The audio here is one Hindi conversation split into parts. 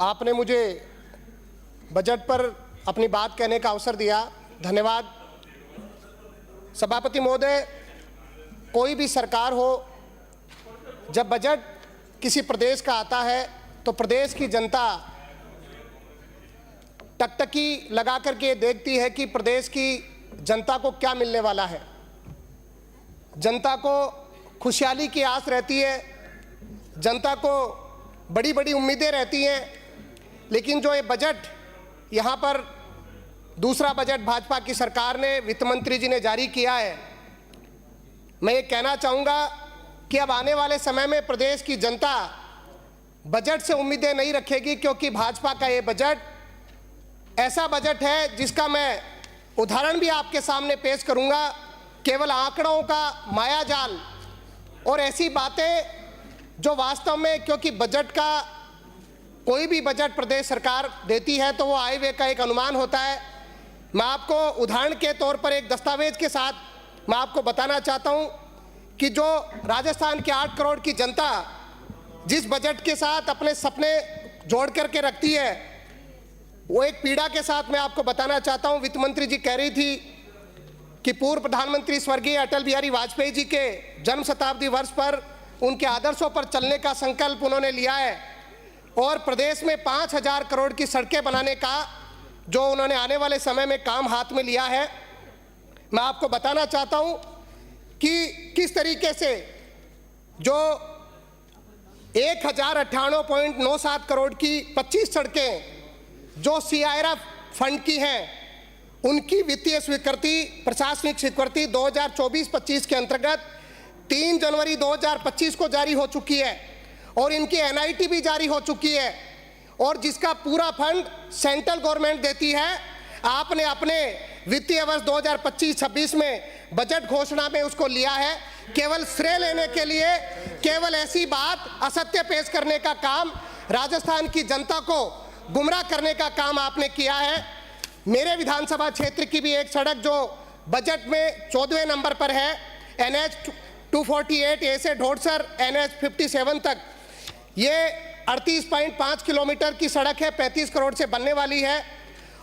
आपने मुझे बजट पर अपनी बात कहने का अवसर दिया, धन्यवाद। सभापति महोदय, कोई भी सरकार हो, जब बजट किसी प्रदेश का आता है तो प्रदेश की जनता टकटकी लगा करके देखती है कि प्रदेश की जनता को क्या मिलने वाला है। जनता को खुशहाली की आस रहती है, जनता को बड़ी बड़ी उम्मीदें रहती हैं, लेकिन जो ये बजट यहाँ पर दूसरा बजट भाजपा की सरकार ने, वित्त मंत्री जी ने जारी किया है, मैं ये कहना चाहूँगा कि अब आने वाले समय में प्रदेश की जनता बजट से उम्मीदें नहीं रखेगी, क्योंकि भाजपा का ये बजट ऐसा बजट है जिसका मैं उदाहरण भी आपके सामने पेश करूँगा। केवल आंकड़ों का मायाजाल और ऐसी बातें जो वास्तव में, क्योंकि बजट का कोई भी बजट प्रदेश सरकार देती है तो वो आय व्यय का एक अनुमान होता है। मैं आपको उदाहरण के तौर पर एक दस्तावेज के साथ मैं आपको बताना चाहता हूं कि जो राजस्थान के 8 करोड़ की जनता जिस बजट के साथ अपने सपने जोड़ करके रखती है, वो एक पीड़ा के साथ मैं आपको बताना चाहता हूं। वित्त मंत्री जी कह रही थी कि पूर्व प्रधानमंत्री स्वर्गीय अटल बिहारी वाजपेयी जी के जन्म शताब्दी वर्ष पर उनके आदर्शों पर चलने का संकल्प उन्होंने लिया है और प्रदेश में 5000 करोड़ की सड़कें बनाने का जो उन्होंने आने वाले समय में काम हाथ में लिया है। मैं आपको बताना चाहता हूं कि किस तरीके से जो 1098.97 करोड़ की 25 सड़कें जो CIRF फंड की हैं, उनकी वित्तीय स्वीकृति, प्रशासनिक स्वीकृति 2024-25 के अंतर्गत 3 जनवरी 2025 को जारी हो चुकी है और इनकी NIT भी जारी हो चुकी है और जिसका पूरा फंड सेंट्रल गवर्नमेंट देती है। आपने अपने वित्तीय वर्ष 2025-26 में बजट घोषणा में उसको लिया है, केवल श्रेय लेने के लिए, केवल ऐसी बात असत्य पेश करने का काम, राजस्थान की जनता को गुमराह करने का काम आपने किया है। मेरे विधानसभा क्षेत्र की भी एक सड़क जो बजट में 14वें नंबर पर है, NH 248 ए से ढोडसर NH 57 तक, ये 38.5 किलोमीटर की सड़क है, 35 करोड़ से बनने वाली है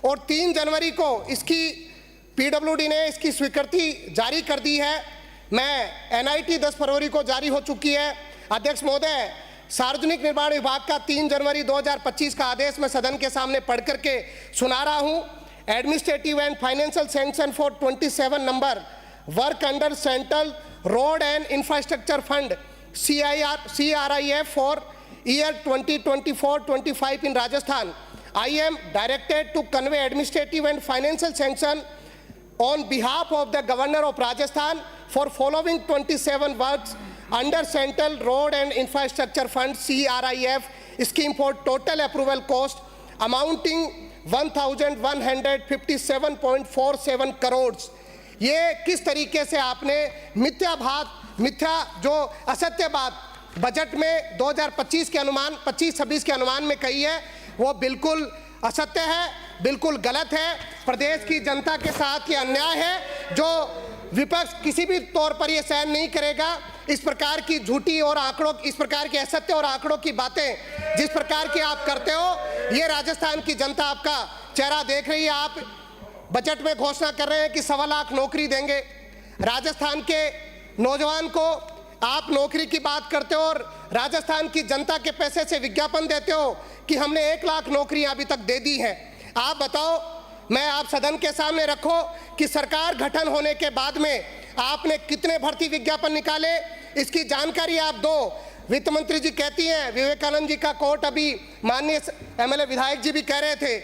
और 3 जनवरी को इसकी PWD ने इसकी स्वीकृति जारी कर दी है। मैं NIT 10 फरवरी को जारी हो चुकी है। अध्यक्ष महोदय, सार्वजनिक निर्माण विभाग का 3 जनवरी 2025 का आदेश मैं सदन के सामने पढ़ करके सुना रहा हूं। Administrative and financial sanction for 27 number work under central road and infrastructure fund CRIF for year 2024-25 in Rajasthan. I am directed to convey administrative and financial sanction on behalf of the Governor of Rajasthan for following 27 works under Central Road and Infrastructure Fund CRIF scheme for total approval cost amounting 1157.47 crore. ये किस तरीके से आपने मिथ्या जो असत्य बात बजट में 2025 के अनुमान 25-26 के अनुमान में कही है, वो बिल्कुल असत्य है, बिल्कुल गलत है। प्रदेश की जनता के साथ ये अन्याय है जो विपक्ष किसी भी तौर पर ये सहन नहीं करेगा। इस प्रकार की झूठी और आंकड़ों, इस प्रकार के असत्य और आंकड़ों की बातें जिस प्रकार की आप करते हो, ये राजस्थान की जनता आपका चेहरा देख रही है। आप बजट में घोषणा कर रहे हैं कि 1.25 लाख नौकरी देंगे राजस्थान के नौजवान को, आप नौकरी की बात करते हो और राजस्थान की जनता के पैसे से विज्ञापन देते हो कि हमने 1 लाख नौकरियां अभी तक दे दी हैं। आप बताओ, मैं आप सदन के सामने रखो कि सरकार गठन होने के बाद में आपने कितने भर्ती विज्ञापन निकाले, इसकी जानकारी आप दो। वित्त मंत्री जी कहती हैं, विवेकानंद जी का कोट अभी माननीय MLA विधायक जी भी कह रहे थे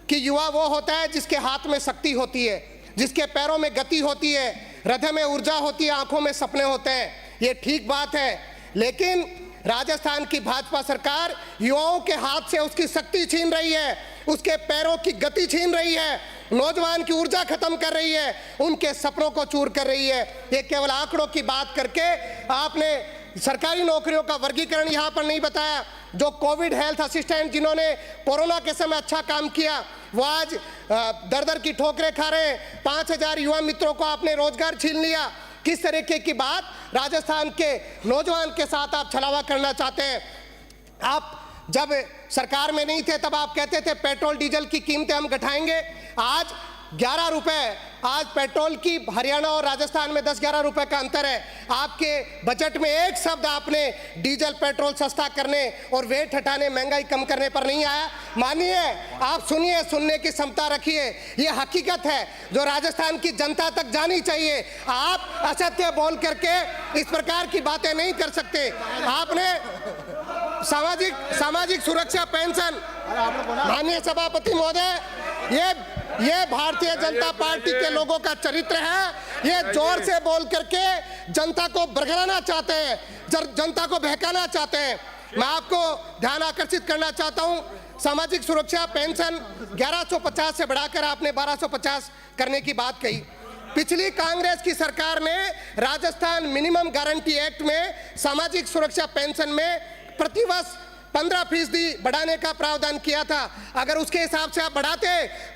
कि युवा वो होता है जिसके हाथ में शक्ति होती है, जिसके पैरों में गति होती है, हृदय में ऊर्जा होती है, आंखों में सपने होते हैं। ये ठीक बात है, लेकिन राजस्थान की भाजपा सरकार युवाओं के हाथ से उसकी शक्ति छीन रही है, उसके पैरों की गति छीन रही है, नौजवान की ऊर्जा खत्म कर रही है, उनके सपनों को चूर कर रही है। ये केवल आंकड़ों की बात करके आपने सरकारी नौकरियों का वर्गीकरण यहाँ पर नहीं बताया। जो कोविड हेल्थ असिस्टेंट जिन्होंने कोरोना के समय अच्छा काम किया, वो आज दर दर की ठोकरें खा रहे हैं। 5000 युवा मित्रों को आपने रोजगार छीन लिया। किस तरीके की बात राजस्थान के नौजवान के साथ आप छलावा करना चाहते हैं? आप जब सरकार में नहीं थे तब आप कहते थे पेट्रोल डीजल की कीमतें हम घटाएंगे। आज 11 रुपए, आज पेट्रोल की हरियाणा और राजस्थान में 10-11 रुपए का अंतर है। आपके बजट में एक शब्द आपने डीजल पेट्रोल सस्ता करने और वेट हटाने, महंगाई कम करने पर नहीं आया। मानिए, आप सुनिए, सुनने की क्षमता रखिए, ये हकीकत है जो राजस्थान की जनता तक जानी चाहिए। आप असत्य बोल करके इस प्रकार की बातें नहीं कर सकते। आपने सामाजिक सुरक्षा पेंशन, माननीय सभापति महोदय, ये भारतीय जनता पार्टी के लोगों का चरित्र है। ये जोर से बोल करके जनता को बरगलाना चाहते हैं, जनता को बहकाना चाहते हैं। मैं आपको ध्यान आकर्षित करना चाहता हूं, सामाजिक सुरक्षा पेंशन 1150 से बढ़ाकर आपने 1250 करने की बात कही। पिछली कांग्रेस की सरकार ने राजस्थान मिनिमम गारंटी एक्ट में सामाजिक सुरक्षा पेंशन में प्रतिवर्ष 15% बढ़ाने का प्रावधान किया था। अगर उसके हिसाब से आप बढ़ाते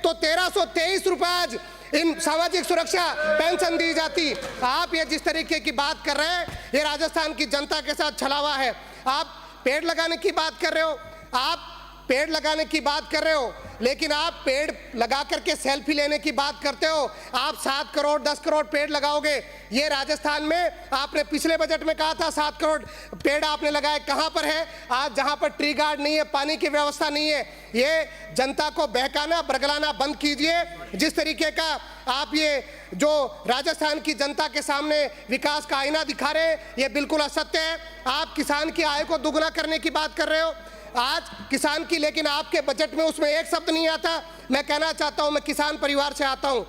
तो 1323 रुपए आज इन सामाजिक सुरक्षा पेंशन दी जाती। आप ये जिस तरीके की बात कर रहे हैं, ये राजस्थान की जनता के साथ छलावा है। आप पेड़ लगाने की बात कर रहे हो, आप पेड़ लगाने की बात कर रहे हो, लेकिन आप पेड़ लगा करके सेल्फी लेने की बात करते हो। आप 7 करोड़ 10 करोड़ पेड़ लगाओगे। ये राजस्थान में आपने पिछले बजट में कहा था 7 करोड़ पेड़ आपने लगाए, कहां पर है आज? जहां पर ट्री गार्ड नहीं है, पानी की व्यवस्था नहीं है। ये जनता को बहकाना, बरगलाना बंद कीजिए। जिस तरीके का आप ये जो राजस्थान की जनता के सामने विकास का आईना दिखा रहे हैं, ये बिल्कुल असत्य है। आप किसान की आय को दुगना करने की बात कर रहे हो आज किसान की, लेकिन आपके बजट में उसमें एक शब्द नहीं आता। मैं कहना चाहता हूं, मैं किसान परिवार से आता हूं।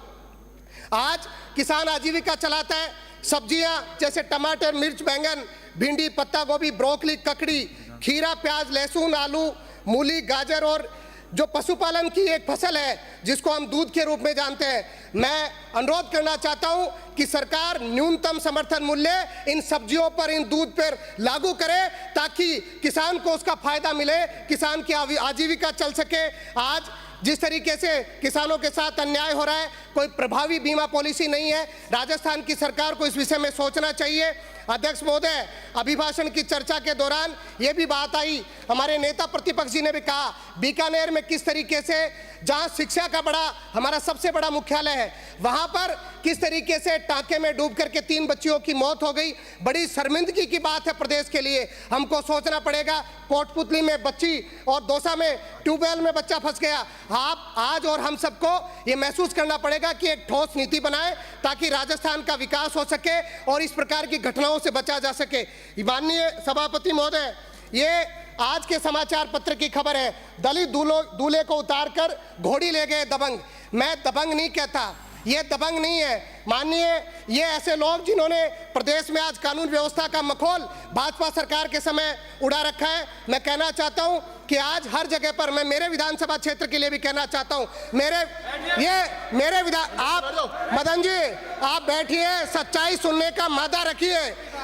आज किसान आजीविका चलाता है। सब्जियां जैसे टमाटर, मिर्च, बैंगन, भिंडी, पत्ता गोभी, ब्रोकली, ककड़ी, खीरा, प्याज, लहसुन, आलू, मूली, गाजर और जो पशुपालन की एक फसल है जिसको हम दूध के रूप में जानते हैं। मैं अनुरोध करना चाहता हूं कि सरकार न्यूनतम समर्थन मूल्य इन सब्जियों पर, इन दूध पर लागू करे ताकि किसान को उसका फायदा मिले, किसान की आजीविका चल सके। आज जिस तरीके से किसानों के साथ अन्याय हो रहा है, कोई प्रभावी बीमा पॉलिसी नहीं है। राजस्थान की सरकार को इस विषय में सोचना चाहिए। अध्यक्ष महोदय, अभिभाषण की चर्चा के दौरान ये भी बात आई, हमारे नेता प्रतिपक्ष जी ने भी कहा, बीकानेर में किस तरीके से, जहां शिक्षा का हमारा सबसे बड़ा मुख्यालय है, वहां पर किस तरीके से टांके में डूब करके 3 बच्चियों की मौत हो गई। बड़ी शर्मिंदगी की बात है प्रदेश के लिए। हमको सोचना पड़ेगा। कोटपुतली में बच्ची और दौसा में ट्यूबवेल में बच्चा फंस गया। आप आज और हम सबको ये महसूस करना पड़ेगा कि एक ठोस नीति बनाए ताकि राजस्थान का विकास हो सके और इस प्रकार की घटनाओं से बचा जा सके। माननीय सभापति महोदय, ये आज के समाचार पत्र की खबर है, दलित दूल्हे को उतारकर घोड़ी ले गए दबंग। मैं दबंग नहीं कहता, ये दबंग नहीं है। माननीय, ये ऐसे लोग जिन्होंने प्रदेश में आज कानून व्यवस्था का मखौल भाजपा सरकार के समय उड़ा रखा है। मैं कहना चाहता हूं कि आज हर जगह पर, मैं मेरे विधानसभा क्षेत्र के लिए भी कहना चाहता हूं, आप मदन जी, आप बैठिए, सच्चाई सुनने का मादा रखिए,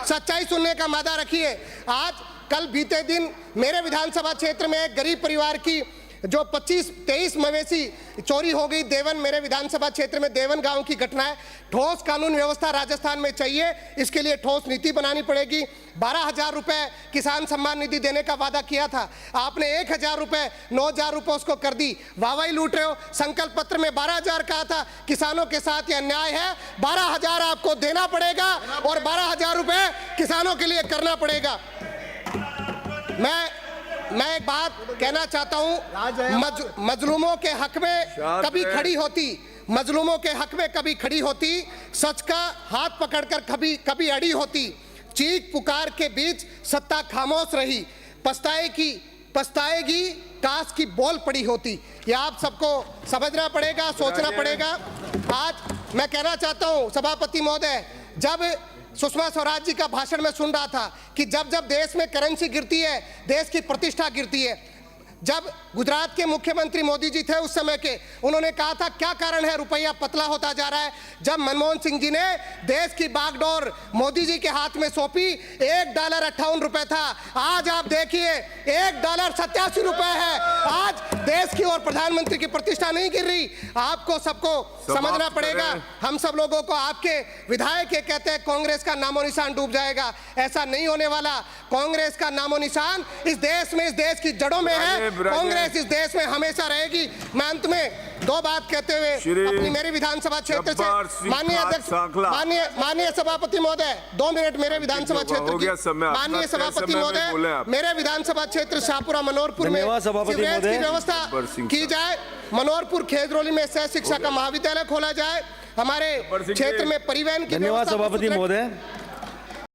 सच्चाई सुनने का मादा रखिए। आज कल बीते दिन मेरे विधानसभा क्षेत्र में एक गरीब परिवार की जो 25-23 मवेशी चोरी हो गई देवन, मेरे विधानसभा क्षेत्र में देवन गांव की घटना है। ठोस कानून व्यवस्था राजस्थान में चाहिए, इसके लिए ठोस नीति बनानी पड़ेगी। 12,000 रुपए किसान सम्मान निधि देने का वादा किया था, आपने 1,000 रुपए, 9,000 रुपए उसको कर दी। वाहवाही लूट रहे हो। संकल्प पत्र में 12,000 कहा था। किसानों के साथ ये अन्याय है। 12,000 आपको देना पड़ेगा और 12,000 रुपए किसानों के लिए करना पड़ेगा। मैं एक बात कहना चाहता हूं, मजलूमों के हक में कभी खड़ी होती, मजलूमों के हक में कभी खड़ी होती, सच का हाथ पकड़कर कभी अड़ी होती। चीख पुकार के बीच सत्ता खामोश रही, पछताएगी काश की बोल पड़ी होती। ये आप सबको समझना पड़ेगा, सोचना पड़ेगा। आज मैं कहना चाहता हूं सभापति महोदय, जब सुषमा स्वराज जी का भाषण में सुन रहा था कि जब जब देश में करेंसी गिरती है, देश की प्रतिष्ठा गिरती है। जब गुजरात के मुख्यमंत्री मोदी जी थे उस समय के, उन्होंने कहा था क्या कारण है रुपया पतला होता जा रहा है। जब मनमोहन सिंह जी ने देश की बागडोर मोदी जी के हाथ में सौंपी, $1 58 रुपए था। आज आप देखिए $1 87 रुपए है। आज देश की और प्रधानमंत्री की प्रतिष्ठा नहीं गिर रही। आपको सबको समझना पड़ेगा। हम सब लोगों को आपके विधायक ये कहते हैं कांग्रेस का नामो निशान डूब जाएगा, ऐसा नहीं होने वाला। कांग्रेस का नामो निशान इस देश में, इस देश की जड़ों में है। कांग्रेस इस देश में हमेशा रहेगी। मैं अंत में दो बात कहते हुए अपनी मेरी विधानसभा क्षेत्र से माननीय अध्यक्ष, माननीय सभापति महोदय, 2 मिनट मेरे विधानसभा क्षेत्र की, माननीय सभापति महोदय, मेरे विधानसभा क्षेत्र शाहपुरा मनोहरपुर में सीवरेज की व्यवस्था की जाए। मनोहरपुर खेजरोली में सह शिक्षा का महाविद्यालय खोला जाए। हमारे क्षेत्र में परिवहन की धन्यवाद सभापति महोदय।